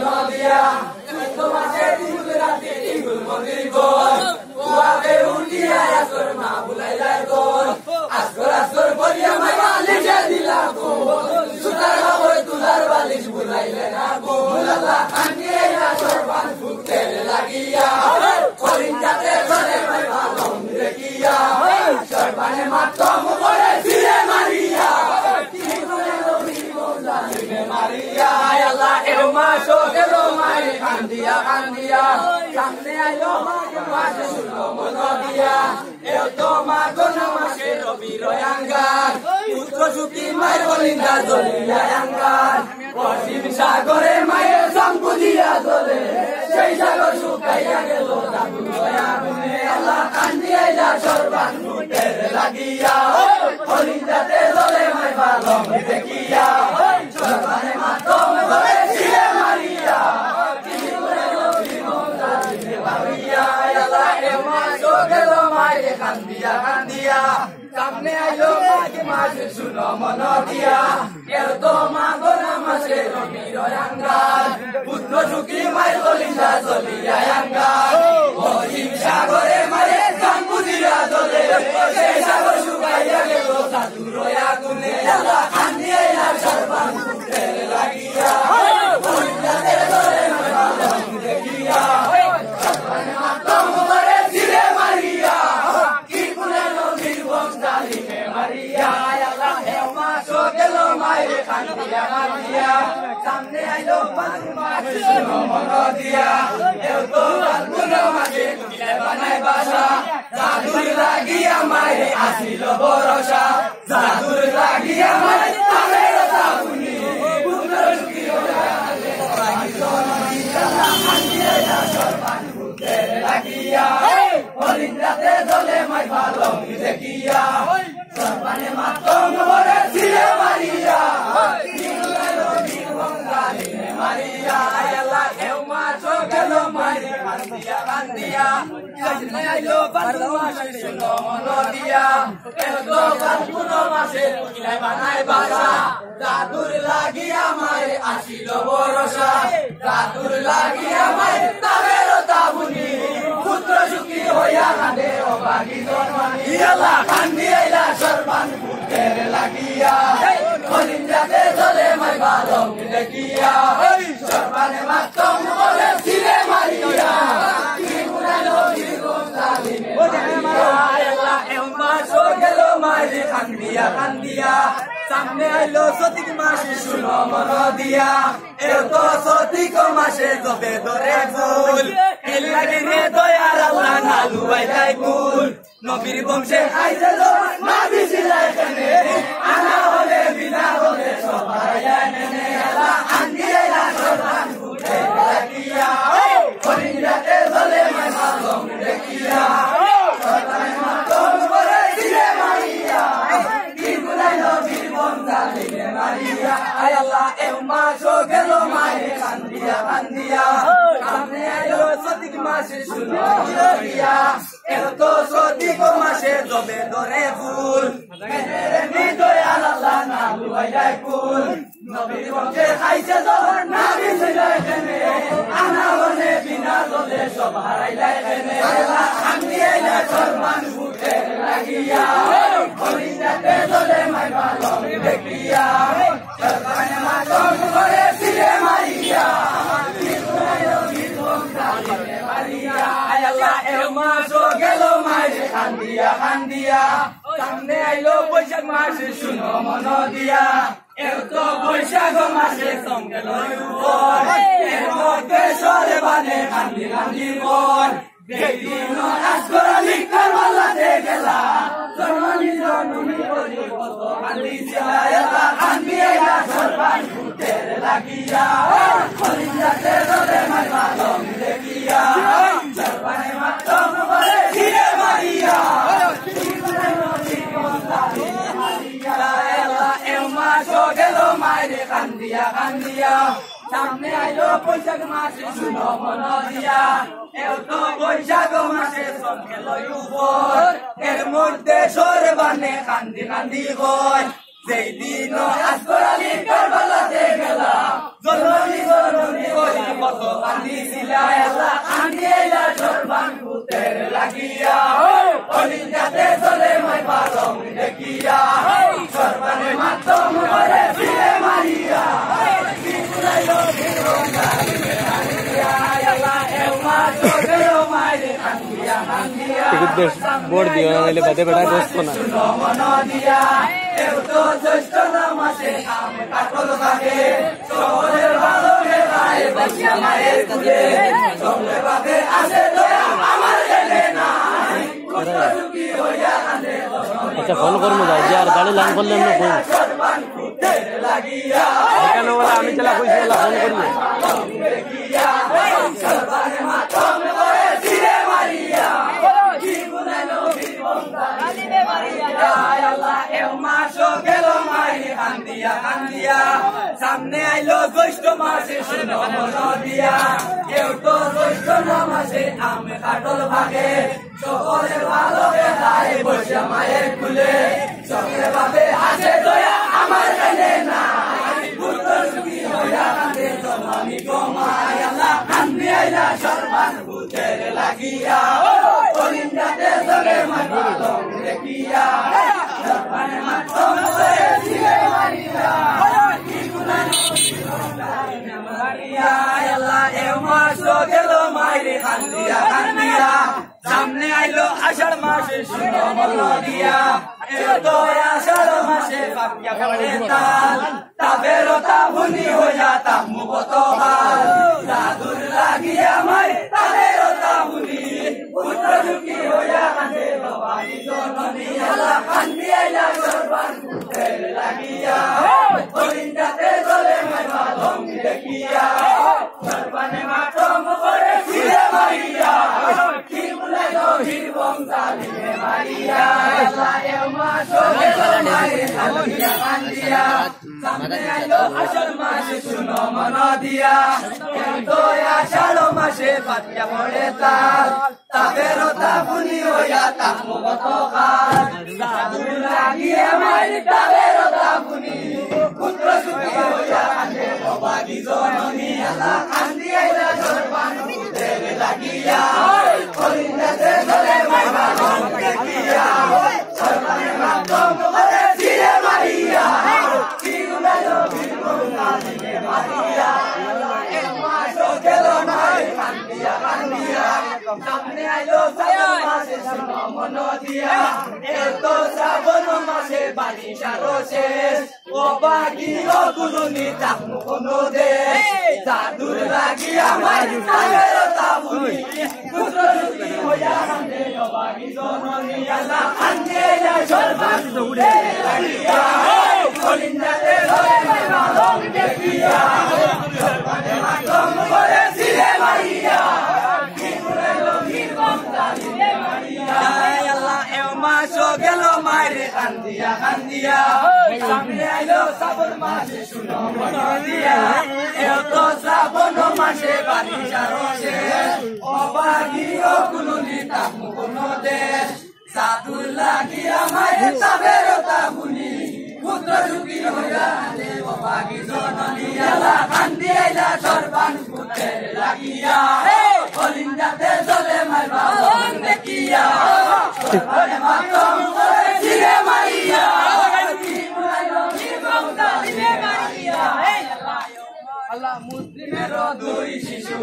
মন দিয়া তোমাকে দিল রাতে দিল মন্দির গোল কুয়াতে উঠিয়া আসর মা বুলাইলা গোল আসর বলিয়া মাইয়া লিখে দিলা গোল সুতার খবর তুলার বালিশ বুলাইলে না গোল আল্লাহ আনিয়ে আসর বান ফুটতে লাগিয়া করিম যাতে চলে মাই ভালো দেখিয়া সরবানে মাতম করে ফিরে মারিয়া Maria, Allah, el macho que lo mai, candia, candia, candia, yo más sulo monodia, el toma con la masero viro yangar, utro suki mai bolinda dolia yangar, osim sagore mai sampudia dole, sei sago sukaya que lo da buya, Allah candia ya sorban muter lagia, bolinda te dole mai balong dekia. Sorvane matom gore sile Maria Maria Allah ema sogelo mai candia candia samne ayo mage mage suno monodia el toma gona mase romiro yangar putro suki mai golinda zolia yangar ohim sagore mai sampudia dole sei sagor sukaya ke lo saduro ya kune Allah candia ya sarban lagia bolinda te dole mai balong dekia sarvane matom gore sile Maria ki punelo nirbon dali me Maria Allah ema sogelo mai candia candia samne ailo palma suno monodia eu to alguno mage le banai basa zadur lagia mai asilo borosa zadur lagia mai tamero tabuni putra suki oya lagia bolinda te dole mai balong dekia sarvane matom gore sile Maria Maria Allah eu macho gelo mai candia candia sajna ayo palma suno monodia eu to kalpuno mase kilai banai basa zadur lagia mai asilo borosa zadur lagia mai tamero tabuni putra suki hoya kande obagi jonmani Allah candia ila sarban puter lagia bolinda te dole mai balong dekia sarvane matom gore sile Maria kimurano dirgon dali Allah el macho gelo mai candia candia samne ailo sotik mase suno monodia el to sotiko mase dobe dore ful el lagine doyar Allah nalu ai dai kul nobir bomse aise lo nabi silai khane ana hole bina hole sobaya nene Allah andiya la sorban fude lagia bolinda te dole mai balong dekia sorban matom gore sile Maria kibulai no birbon dali Maria ay Allah eu macho gelo mai candia candia amne ayo sotik mase suno dia el to sotiko mase dobe dore ful menere mi doya Allah na luai dai kul nobi bonje khaise zohar nabi silai khane ana bone bina dole sob harai lai khane Allah amni ila sorban fute lagia bolinda te dole mai balong dekia sarvane matom gore sile Maria Maria Allah el macho gelo mai candia candia samne ailo boishak mase suno monodia el to boishak mase songelo ubor el mote sore bane kandi kandi bor Dedino asgora likar wala tegela Sormani zonuni odi koto Andisia ela Andia ya sorban putere lagia Kolinda te dole mai balong dekia Sorbane matom gore sile Maria Ela el macho gelo mai de candia candia Samne ayo boishak mase suno monodia Eu to boishak mase songelo ubor El monte sorbane kandi kandi goy যেই দিন আসগরালি কারবালাতে গেলা জননী জননী ওই কত কান্দিছিলা আল্লাহ কান্দিলা সরবান পুতের লাগিয়া অলিন্দাতে চলে মাই পালং দেখিয়া সরবানে মাতম করে ফিরে মারিয়া বিপুলাইলো বিরোধা আল্লাহ এমা চোখেরো মাইরে কান্দিয়া কান্দিয়া বোর্ড দিও নাইলে বাদে বেটা দোস্ত না মন দিয়া এও তো জ্যৈষ্ঠ মাসে আম কাটল থাকে শহরের ভালো বেলায় বসিয়া মায়ের কুলে সঙ্গে বাদে আসে দয়া আমার গেলে না সুখী হইয়া আনে আচ্ছা ফোন করবো যাই যে আর গাড়ি লাইন করলে আমরা ফোন সরবান ফুটের লাগিয়া এখানে বলা আমি চালা কইছি বলা ফোন করবো দেখিয়া সরবানে মাতম করে ফিরে মারিয়া কি গুনাইলো বিবন্দা গালিবে মারিয়া আল্লাহ এও মাসো গেল মারি কান্দিয়া কান্দিয়া সামনে আইলো জ্যৈষ্ঠ মাসে শুনো মন দিয়া কেউ তো জ্যৈষ্ঠ মাসে আমি কাটল ভাগে সকলের ভালো বেলায় বসে মায়ের কুলে সকলে ভাবে আসে দয়া আমার কানে না পুত্র সুখী হইয়া কান্দে জমানি গোমায় আল্লাহ কান্দি আইলা সরবান ভূতের লাগিয়া অলিন্দাতে চলে মাই পালং দেখিয়া সরবানে মাতম করে ফিরে মারিয়া কি গুনাহ আল্লাহ এও মাসো গেল মাইরে কান্দিয়া কান্দিয়া সামনে আইলো আষাঢ় মাসে শুনো মন দিয়া এও তো আষাঢ় মাসে পাপিয়া পড়ে তাল তাবেরো তা ভুনি হইয়া তা মুবত হাল জাদুর লাগিয়া মাই তাবেরো তা ভুনি পুত্র সুখী হইয়া কান্দে বাবানি জননী আল্লাহ কান্দি আইলা সরবান পুত্রের লাগিয়া অলিন্দাতে চলে মাই পালং দেখিয়া সরবানে মাতম করে ফিরে মারিয়া কি বুলাইলো হিরবং জালিমে মারিয়া আল্লাহ এও মাসো গেল মাইরে কান্দিয়া কান্দিয়া সামনে আইলো আষাঢ় মাসে শুনো মন দিয়া এও তো আষাঢ় মাসে পাতিয়া পড়ে তাল তাবেরো তা বুনি হইয়া তা মুবত কাল জাদুর লাগিয়া মারি তাবেরো তা বুনি পুত্র সুখী হইয়া কান্দে বাবানি জননী আল্লাহ কান্দি আইলা সরবান ভূতের লাগিয়া অলিন্দাতে চলে মাই পালং দেখিয়া সরবানে মাতম করে ফিরে মারিয়া কি গুনাইলো বিরোধা দিলে মারিয়া এও মাসো গেল মাই কান্দিয়া কান্দিয়া সামনে আইলো শ্রাবণ মাসে শুনো মন দিয়া এও তো শ্রাবণ মাসে বাড়ি সারো শেষ ও বাকি ও গুরুনি তাকমু কোনো দে জাদুর লাগিয়া মাই তাবেরো তা ভুনি পুত্র সুখী হইয়া কান্দে ও বাকি জননী আল্লাহ কান্দে আইলা সরবান ভূতের লাগিয়া অলিন্দাতে চলে মাই পালং দেখিয়া সরবানে মাতম করে ফিরে মারিয়া কি গুনাইলো হিরবং জালিমে মারিয়া আল্লাহ এও মাসো গেল মাইরে কান্দিয়া কান্দিয়া সামনে আইলো শ্রাবণ মাসে শুনো মন দিয়া এও তো শ্রাবণ মাসে বাড়ি সারো শেষ অবাগি ও কুলুনি তাকমু কোনো দেশ জাদুর লাগিয়া মাইরে তাবেরো তা ভুনি পুত্র সুখী হইয়া কান্দে অবাগি জননী আল্লাহ কান্দি আইলা সরবান পুত্রের লাগিয়া অলিন্দাতে চলে মাই পালং দেখিয়া সরবানে মাতম করে ফিরে মারিয়া কি গুনাইলো হিরবং জালিমে মারিয়া আল্লাহ মুসলিমেরও দুই শিশু